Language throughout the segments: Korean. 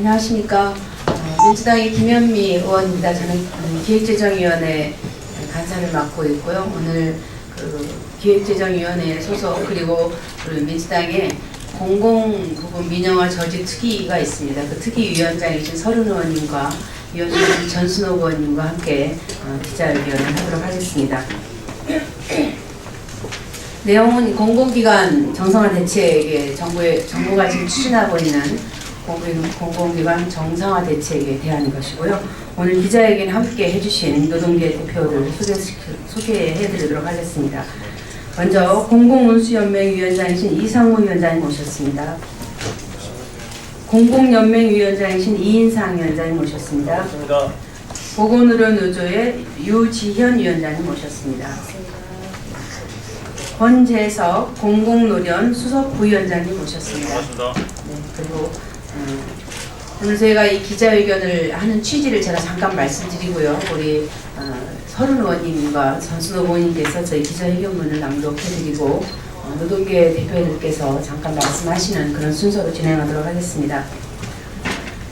안녕하십니까. 민주당의 김현미 의원입니다. 저는 기획재정위원회 간사를 맡고 있고요. 오늘 기획재정위원회 소속 그리고 민주당의 공공부문 민영화 저지 특위가 있습니다. 그 특위위원장이신 서른 의원님과 위원장님 전순옥 의원님과 함께 기자회견을 하도록 하겠습니다. 내용은 공공기관 정상화 대책에 정부가 지금 추진하고 있는 공공기관 정상화 대책에 대한 것이고요. 오늘 기자회견 함께 해주신 노동계 대표를 소개해드리도록 하겠습니다. 먼저 공공운수연맹 위원장이신 이상문 위원장님 모셨습니다. 공공연맹위원장이신 이인상 위원장님 모셨습니다. 보건의료노조의 유지현 위원장님 모셨습니다. 권재석 공공노련 수석 부위원장님 모셨습니다. 네, 그리고 오늘 저희가 이 기자회견을 하는 취지를 제가 잠깐 말씀드리고요. 우리 서른 의원님과 전순옥 의원님께서 저희 기자회견문을 낭독해드리고 노동계 대표님께서 잠깐 말씀하시는 그런 순서로 진행하도록 하겠습니다.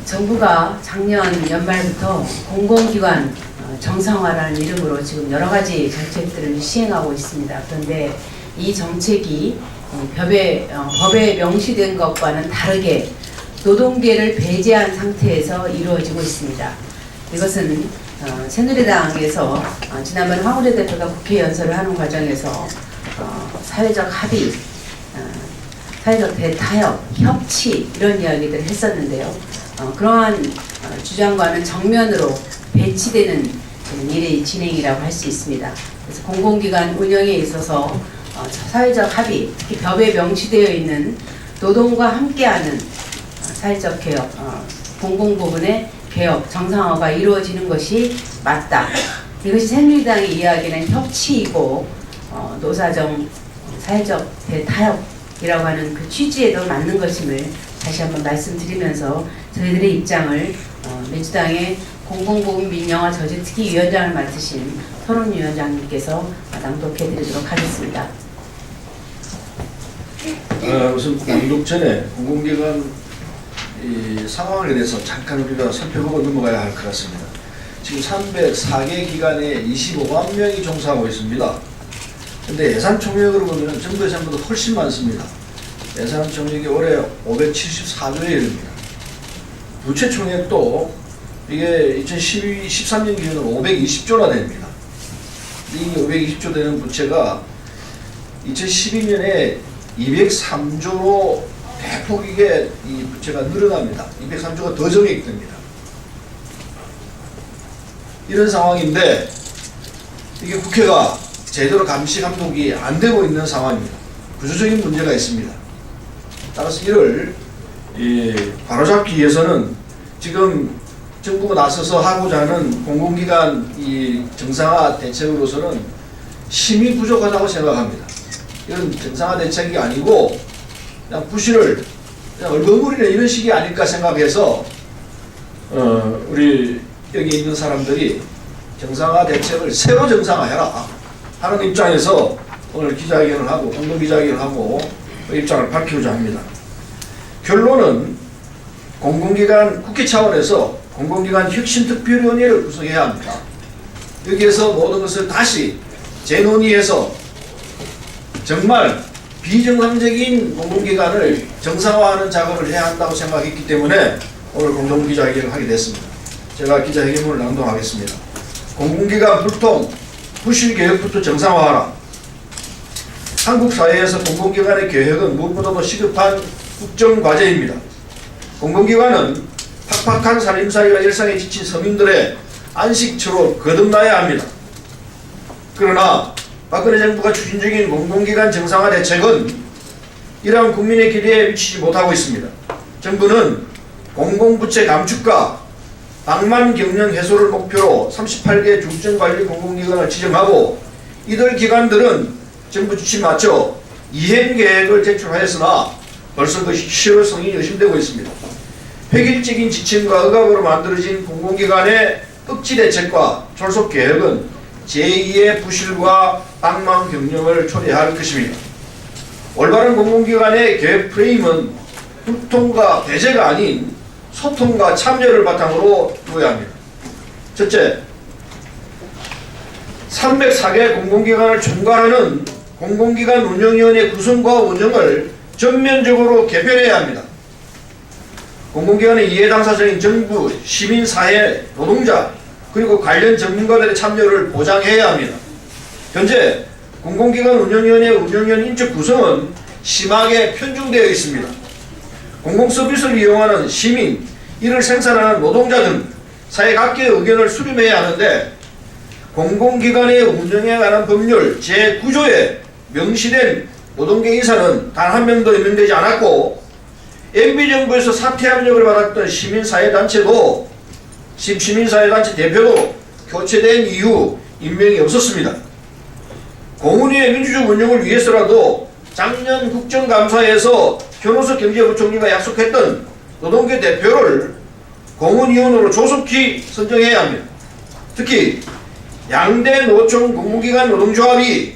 정부가 작년 연말부터 공공기관 정상화라는 이름으로 지금 여러 가지 정책들을 시행하고 있습니다. 그런데 이 정책이 법에 명시된 것과는 다르게 노동계를 배제한 상태에서 이루어지고 있습니다. 이것은 새누리당에서 지난번 황우래 대표가 국회 연설을 하는 과정에서 사회적 합의, 사회적 대타협, 협치 이런 이야기들을 했었는데요. 그러한 주장과는 정면으로 배치되는 일의 진행이라고 할 수 있습니다. 그래서 공공기관 운영에 있어서 사회적 합의, 특히 법에 명시되어 있는 노동과 함께하는 사회적 개혁, 공공부문의 개혁, 정상화가 이루어지는 것이 맞다. 이것이 새누리당의 이야기는 협치이고 노사정 사회적 대타협이라고 하는 그 취지에도 맞는 것임을 다시 한번 말씀드리면서 저희들의 입장을 민주당의 공공부문 민영화 저지 특위 위원장을 맡으신 서른 위원장님께서 낭독해 드리도록 하겠습니다. 우선 낭독 전에 공공기관 상황에 대해서 잠깐 우리가 살펴보고 넘어가야 할 것 같습니다. 지금 304개 기관에 25만 명이 종사하고 있습니다. 근데 예산 총액으로 보면 정부 예산보다 훨씬 많습니다. 예산 총액이 올해 574조에 이릅니다. 부채 총액도 이게 2013년 기준으로 520조나 됩니다. 이 520조 되는 부채가 2012년에 203조로 대폭 이게 이 부채가 늘어납니다. 203조가 더 정액됩니다. 이런 상황인데 이게 국회가 제대로 감시 감독이 안 되고 있는 상황입니다. 구조적인 문제가 있습니다. 따라서 이를 바로잡기 위해서는 지금 정부가 나서서 하고자 하는 공공기관 정상화 대책으로서는 힘이 부족하다고 생각합니다. 이런 정상화 대책이 아니고 그냥 부실을 그냥 얼버무리는 이런 식이 아닐까 생각해서 우리 여기 있는 사람들이 정상화 대책을 새로 정상화해라 하는 입장에서 오늘 기자회견을 하고 공동기자회견을 하고 입장을 밝히고자 합니다. 결론은 공공기관 국회 차원에서 공공기관 혁신특별위원회를 구성해야 합니다. 여기에서 모든 것을 다시 재논의해서 정말 비정상적인 공공기관을 정상화하는 작업을 해야 한다고 생각했기 때문에 오늘 공동기자회견을 하게 됐습니다. 제가 기자회견문을 낭독하겠습니다. 공공기관 불통, 부실개혁부터 정상화하라. 한국 사회에서 공공기관의 개혁은 무엇보다도 시급한 국정과제입니다. 공공기관은 팍팍한 살림살이와 일상에 지친 서민들의 안식처로 거듭나야 합니다. 그러나 박근혜 정부가 추진 중인 공공기관 정상화 대책은 이러한 국민의 기대에 미치지 못하고 있습니다. 정부는 공공부채 감축과 방만 경영 해소를 목표로 38개 중점관리 공공기관을 지정하고 이들 기관들은 정부 지침에 맞춰 이행계획을 제출하였으나 벌써 그 실효성이 의심되고 있습니다. 획일적인 지침과 억압으로 만들어진 공공기관의 억지 대책과 졸속 계획은 제2의 부실과 방만 경영을 초래할 것입니다. 올바른 공공기관의 계획 프레임은 불통과 배제가 아닌 소통과 참여를 바탕으로 두어야 합니다. 첫째, 304개 공공기관을 총괄하는 공공기관 운영위원회 구성과 운영을 전면적으로 개편해야 합니다. 공공기관의 이해당사자인 정부, 시민사회, 노동자, 그리고 관련 전문가들의 참여를 보장해야 합니다. 현재 공공기관 운영위원회 운영위원 인적 구성은 심하게 편중되어 있습니다. 공공서비스를 이용하는 시민, 이를 생산하는 노동자 등 사회 각계의 의견을 수렴해야 하는데 공공기관의 운영에 관한 법률 제9조에 명시된 노동계 인사는 단 한 명도 임명되지 않았고 MB정부에서 사퇴 압력을 받았던 시민사회단체도 시민사회단체 대표도 교체된 이후 임명이 없었습니다. 공운위의 민주적 운영을 위해서라도 작년 국정감사에서 변호수 경제부총리가 약속했던 노동계 대표를 공운위원으로 조속히 선정해야 합니다. 특히 양대 노총 공공기관 노동조합이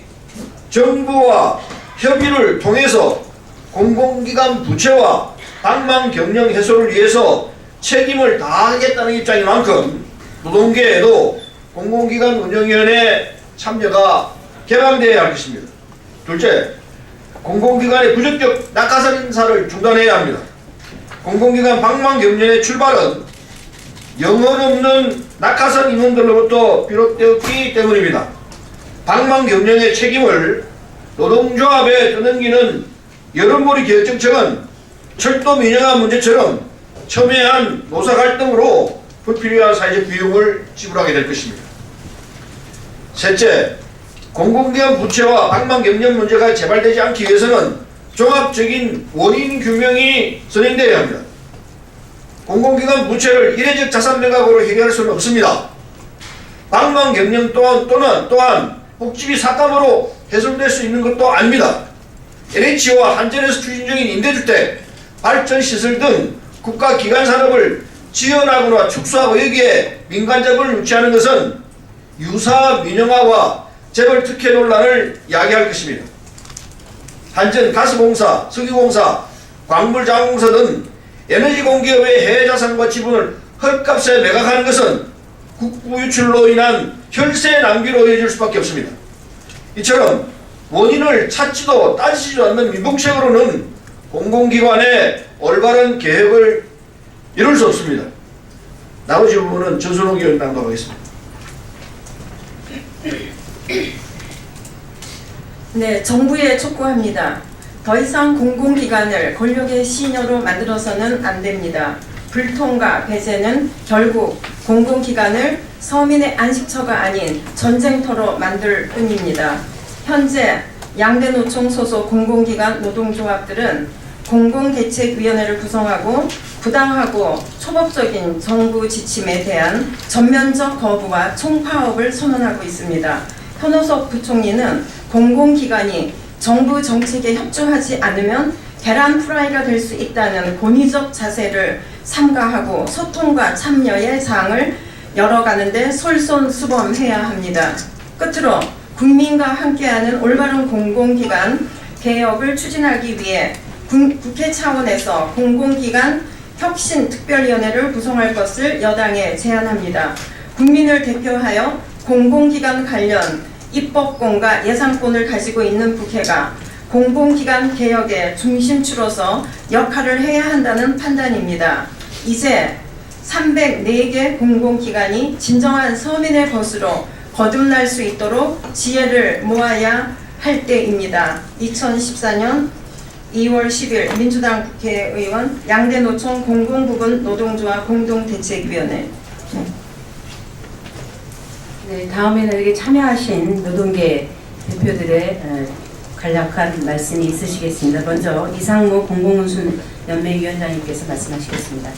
정부와 협의를 통해서 공공기관 부채와 방망 경영 해소를 위해서 책임을 다하겠다는 입장인 만큼 노동계에도 공공기관 운영위원회 참여가 개방되어야 할 것입니다. 둘째, 공공기관의 부적격 낙하산 인사를 중단해야 합니다. 공공기관 방망 경영의 출발은 영혼 없는 낙하산 임원들로부터 비롯되었기 때문입니다. 방망 경영의 책임을 노동조합에 떠넘기는 여론몰이 기획정책은 철도 민영화 문제처럼 첨예한 노사 갈등으로 불필요한 사회적 비용을 지불하게 될 것입니다. 셋째, 공공기관 부채와 방망 경영 문제가 재발되지 않기 위해서는 종합적인 원인 규명이 선행되어야 합니다. 공공기관 부채를 이례적 자산 매각으로 해결할 수는 없습니다. 방망 경영 또한 복지비 삭감으로 해소될 수 있는 것도 아닙니다. LH와 한전에서 추진 중인 임대주택, 발전시설 등 국가기관 산업을 지원하거나 축소하고 여기에 민간자본을 유치하는 것은 유사 민영화와 재벌 특혜 논란을 야기할 것입니다. 한전 가스공사, 석유공사, 광물자원공사 등 에너지공기업의 해외자산과 지분을 헐값에 매각하는 것은 국부 유출로 인한 혈세 낭비로 이어질 수밖에 없습니다. 이처럼 원인을 찾지도 따지지도 않는 민봉책으로는 공공기관의 올바른 개혁을 이룰 수 없습니다. 나머지 부분은 전순옥 의원 낭독하겠습니다. 네, 정부에 촉구합니다. 더 이상 공공기관을 권력의 시녀로 만들어서는 안 됩니다. 불통과 배제는 결국 공공기관을 서민의 안식처가 아닌 전쟁터로 만들 뿐입니다. 현재 양대노총 소속 공공기관 노동조합들은 공공대책위원회를 구성하고 부당하고 초법적인 정부 지침에 대한 전면적 거부와 총파업을 선언하고 있습니다. 현호석 부총리는 공공기관이 정부 정책에 협조하지 않으면 계란 프라이가 될 수 있다는 권위적 자세를 삼가하고 소통과 참여의 장을 열어가는데 솔선수범해야 합니다. 끝으로 국민과 함께하는 올바른 공공기관 개혁을 추진하기 위해 국회 차원에서 공공기관 혁신특별위원회를 구성할 것을 여당에 제안합니다. 국민을 대표하여 공공기관 관련 입법권과 예산권을 가지고 있는 국회가 공공기관 개혁의 중심추로서 역할을 해야 한다는 판단입니다. 이제 304개 공공기관이 진정한 서민의 것으로 거듭날 수 있도록 지혜를 모아야 할 때입니다. 2014년 2월 10일 민주당 국회의원 양대노총 공공부문 노동조합 공동대책위원회. 네, 다음에는 여기 참여하신 노동계 대표들의 간략한 말씀이 있으시겠습니다. 먼저 이상무 공공운수연맹위원장님께서 말씀하시겠습니다.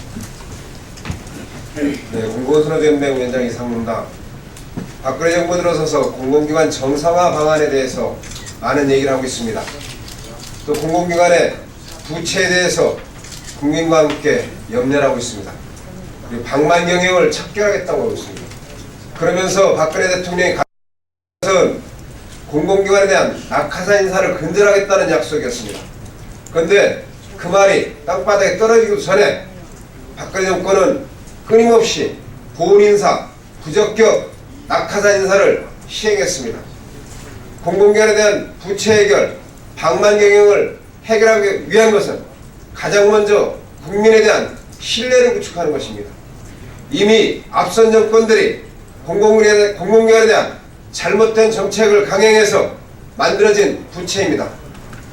네, 공공운수연맹 위원장 이상무입니다. 박근혜 정부 들어서서 공공기관 정상화 방안에 대해서 많은 얘기를 하고 있습니다. 또 공공기관의 부채에 대해서 국민과 함께 염려를 하고 있습니다. 그리고 방만 경영을 척결하겠다고 하고 있습니다. 그러면서 박근혜 대통령이 것은 공공기관에 대한 낙하산 인사를 근절하겠다는 약속이었습니다. 그런데 그 말이 땅바닥에 떨어지기도 전에 박근혜 정권은 끊임없이 보훈인사, 부적격, 낙하산 인사를 시행했습니다. 공공기관에 대한 부채 해결, 방만 경영을 해결하기 위한 것은 가장 먼저 국민에 대한 신뢰를 구축하는 것입니다. 이미 앞선 정권들이 공공기관에 대한 잘못된 정책을 강행해서 만들어진 부채입니다.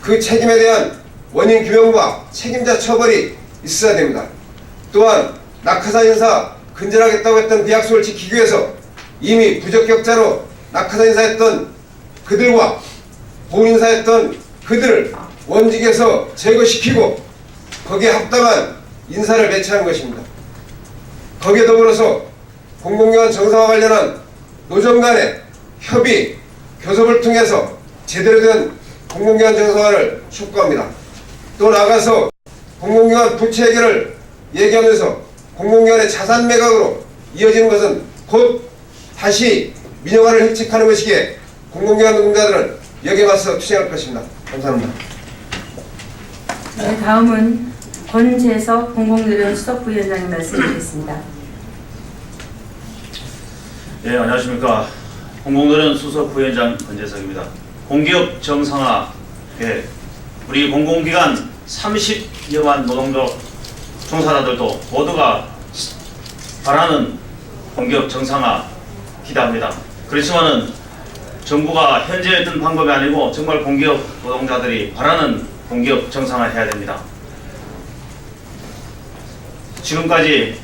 그 책임에 대한 원인 규명과 책임자 처벌이 있어야 됩니다. 또한 낙하산 인사 근절하겠다고 했던 그 약속을 지키기 위해서 이미 부적격자로 낙하산 인사했던 그들과 보훈인사했던 그들을 원직에서 제거시키고 거기에 합당한 인사를 배치하는 것입니다. 거기에 더불어서 공공기관 정상화 관련한 노정 간의 협의, 교섭을 통해서 제대로 된 공공기관 정상화를 촉구합니다. 또 나아가서 공공기관 부채 해결을 얘기하면서 공공기관의 자산 매각으로 이어지는 것은 곧 다시 민영화를 획책하는 것이기에 공공기관 노동자들은 여기에 맞서 투쟁할 것입니다. 감사합니다. 네, 다음은 권재석 공공노련 수석부위원장님 말씀드리겠습니다. 네, 안녕하십니까. 공공노련 수석부위원장 권재석입니다. 공기업 정상화 계획, 우리 공공기관 30여만 노동조 종사자들도 모두가 바라는 공기업 정상화 기대합니다. 그렇지만은 정부가 현재 했던 방법이 아니고 정말 공기업 노동자들이 바라는 공기업 정상화 해야 됩니다. 지금까지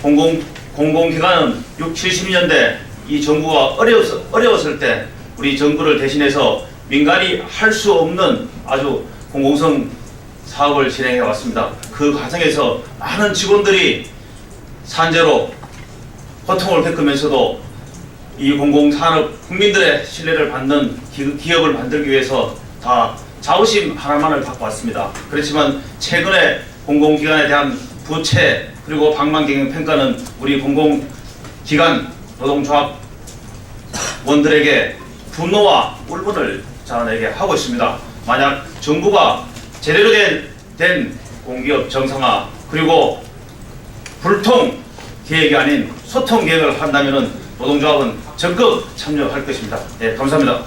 공공기관은 60, 70년대 이 정부가 어려웠을 때 우리 정부를 대신해서 민간이 할 수 없는 아주 공공성 사업을 진행해 왔습니다. 그 과정에서 많은 직원들이 산재로 고통을 겪으면서도 이 공공산업 국민들의 신뢰를 받는 기업을 만들기 위해서 다 자부심 하나만을 갖고 왔습니다. 그렇지만 최근에 공공기관에 대한 부채 그리고 방만경영 평가는 우리 공공기관 노동조합원들에게 분노와 울분을 자아내게 하고 있습니다. 만약 정부가 제대로 된 공기업 정상화 그리고 불통 계획이 아닌 소통 계획을 한다면 노동조합은 적극 참여할 것입니다. 네, 감사합니다.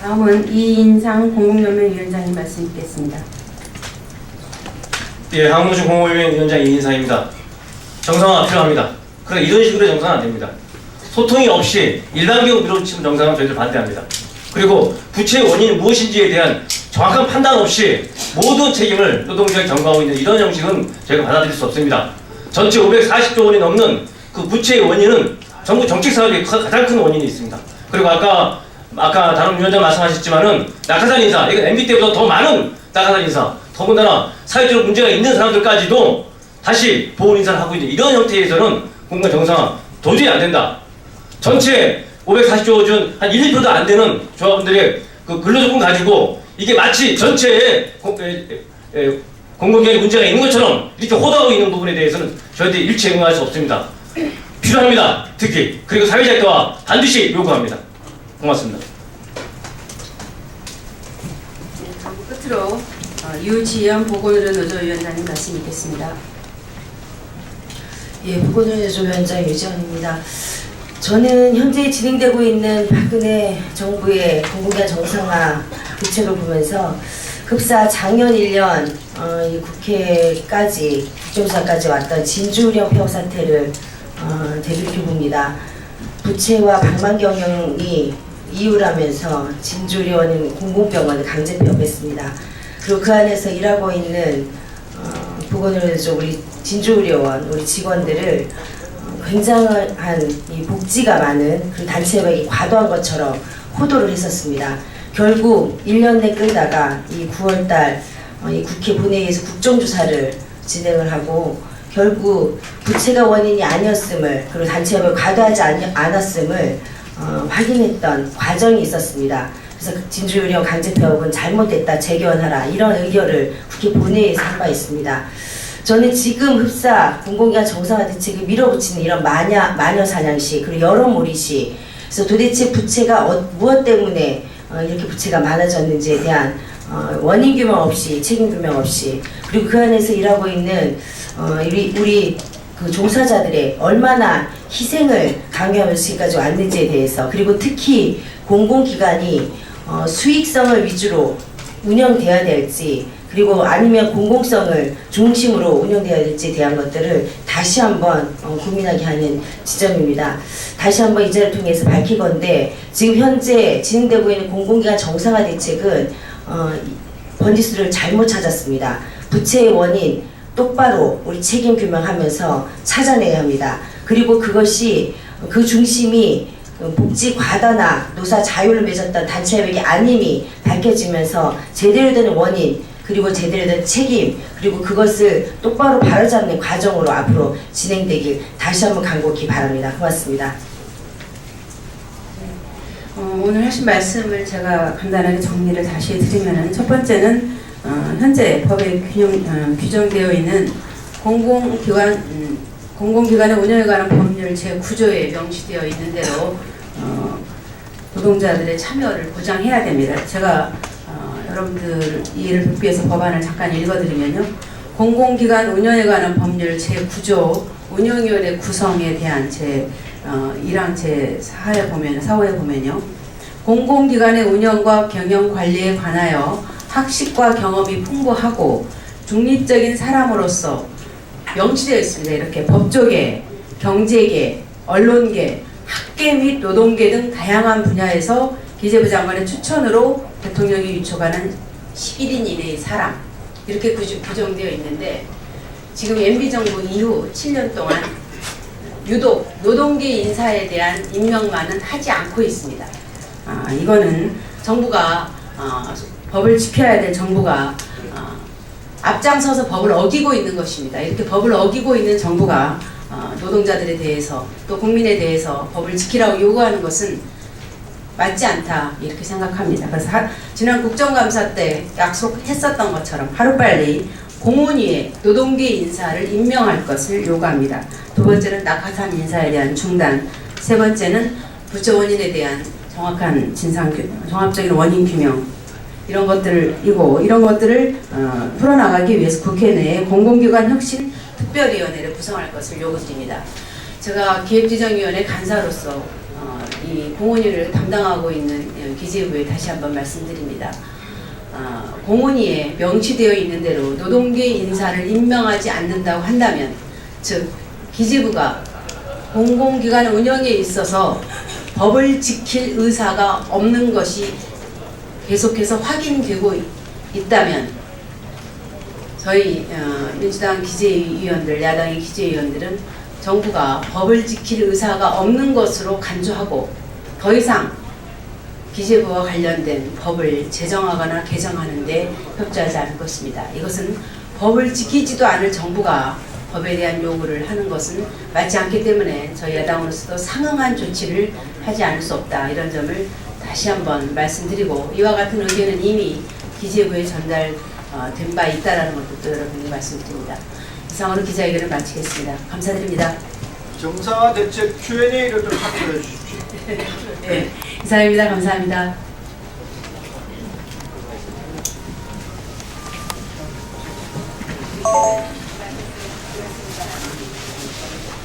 다음은 이인상 공공연맹위원장님 말씀 듣겠습니다. 예, 항무주 공공위원장 이인상입니다. 정상화 필요합니다. 그러나 이런 식으로 정상화 안 됩니다. 소통이 없이 일방적으로 밀어붙이는 정상화 저희들 반대합니다. 그리고 부채의 원인이 무엇인지에 대한 정확한 판단 없이 모든 책임을 노동조합에 전가하고 있는 이런 형식은 저희가 받아들일 수 없습니다. 전체 540조 원이 넘는 그 부채의 원인은 정부 정책 사업의 가장 큰 원인이 있습니다. 그리고 아까 다른 위원장 말씀하셨지만은 낙하산 인사, 이건 MB 때보다 더 많은 낙하산 인사, 더군다나 사회적으로 문제가 있는 사람들까지도 다시 보훈 인사를 하고 있는 이런 형태에서는 공간 정상화 도저히 안 된다. 전체 540조 중 한 1, 2%도 안 되는 조합원들의 그 근로조건 가지고 이게 마치 전체에 공공기관에 문제가 있는 것처럼 이렇게 호도하고 있는 부분에 대해서는 저희들이 일체 응할 수 없습니다. 필요합니다. 특히 그리고 사회적 효과 반드시 요구합니다. 고맙습니다. 네, 그리고 끝으로 유지연 보건의료노조위원장님 말씀 있겠습니다. 예, 보건의료노조위원장 유지연입니다. 저는 현재 진행되고 있는 박근혜 정부의 공공기관 정상화 대책을 보면서 급사 작년 1년 이 국회까지 국정조사까지 왔던 진주우령 폐업 사태를 되돌이켜 봅니다. 부채와 방만경영이 이유라면서 진주의료원은 공공병원을 강제 폐업했습니다. 그리고 그 안에서 일하고 있는 보건의료노조 우리 진주의료원 우리 직원들을 굉장한 이 복지가 많은 그 단체백이 과도한 것처럼 호도를 했었습니다. 결국 1년 내 끌다가 이 9월달 이 국회 본회의에서 국정조사를 진행을 하고 결국 부채가 원인이 아니었음을 그리고 단체협을 과도하지 않았음을 확인했던 과정이 있었습니다. 그래서 진주의료원 강제폐업은 잘못됐다 재개원하라 이런 의결을 국회 본회의에서 한 바 있습니다. 저는 지금 흡사 공공기관 정상화 대책을 밀어붙이는 이런 마녀 사냥식 그리고 여론몰이식 그래서 도대체 부채가 무엇 때문에 이렇게 부채가 많아졌는지에 대한 원인 규명 없이 책임 규명 없이 그리고 그 안에서 일하고 있는 우리 그 종사자들의 얼마나 희생을 강요하면서 지금까지 왔는지에 대해서 그리고 특히 공공기관이 수익성을 위주로 운영돼야 될지 그리고 아니면 공공성을 중심으로 운영돼야 될지에 대한 것들을 다시 한번 고민하게 하는 지점입니다. 다시 한번 이 자리를 통해서 밝히건대 지금 현재 진행되고 있는 공공기관 정상화 대책은 번지수를 잘못 찾았습니다. 부채의 원인 똑바로 우리 책임 규명하면서 찾아내야 합니다. 그리고 그것이 그 중심이 복지 과다나 노사 자율을 맺었던 단체협약이 아님이 밝혀지면서 제대로 된 원인 그리고 제대로 된 책임 그리고 그것을 똑바로 바로잡는 과정으로 앞으로 진행되길 다시 한번 간곡히 바랍니다. 고맙습니다. 오늘 하신 말씀을 제가 간단하게 정리를 다시 드리면은 첫 번째는 현재 법에 규정되어 있는 공공기관의 운영에 관한 법률 제9조에 명시되어 있는 대로 노동자들의 참여를 보장해야 됩니다. 제가 여러분들 이해를 돕기 위해서 법안을 잠깐 읽어드리면요. 공공기관 운영에 관한 법률 제9조 운영위원회 구성에 대한 제 1항 제4호에 보면요. 공공기관의 운영과 경영 관리에 관하여 학식과 경험이 풍부하고 중립적인 사람으로서 명시되어 있습니다. 이렇게 법조계, 경제계, 언론계, 학계 및 노동계 등 다양한 분야에서 기재부 장관의 추천으로 대통령이 유촉하는 11인 이내의 사람 이렇게 규정되어 있는데 지금 MB정부 이후 7년 동안 유독 노동계 인사에 대한 임명만은 하지 않고 있습니다. 이거는 정부가 법을 지켜야 될 정부가 앞장서서 법을 어기고 있는 것입니다. 이렇게 법을 어기고 있는 정부가 노동자들에 대해서 또 국민에 대해서 법을 지키라고 요구하는 것은 맞지 않다 이렇게 생각합니다. 그래서 지난 국정감사 때 약속했었던 것처럼 하루빨리 공문위에 노동계 인사를 임명할 것을 요구합니다. 두 번째는 낙하산 인사에 대한 중단, 세 번째는 부처 원인에 대한 정확한 종합적인 원인 규명 이런 것들을 풀어나가기 위해서 국회 내에 공공기관 혁신 특별위원회를 구성할 것을 요구드립니다. 제가 기획지정위원회 간사로서 이 공원위를 담당하고 있는 기재부에 다시 한번 말씀드립니다. 공원위에 명시되어 있는 대로 노동계 인사를 임명하지 않는다고 한다면 즉 기재부가 공공기관 운영에 있어서 법을 지킬 의사가 없는 것이 계속해서 확인되고 있다면 저희 민주당 기재위원들, 야당의 기재위원들은 정부가 법을 지킬 의사가 없는 것으로 간주하고 더 이상 기재부와 관련된 법을 제정하거나 개정하는 데 협조하지 않을 것입니다. 이것은 법을 지키지도 않을 정부가 법에 대한 요구를 하는 것은 맞지 않기 때문에 저희 야당으로서도 상응한 조치를 하지 않을 수 없다. 이런 점을 다시 한번 말씀드리고 이와 같은 의견은 이미 기재부에 전달된 바 있다는 것도 여러분께 말씀드립니다. 이상으로 기자회견을 마치겠습니다. 감사드립니다. 정상화 대책 Q&A를 좀 확인해 주십시오. 네, 이상입니다. 감사합니다.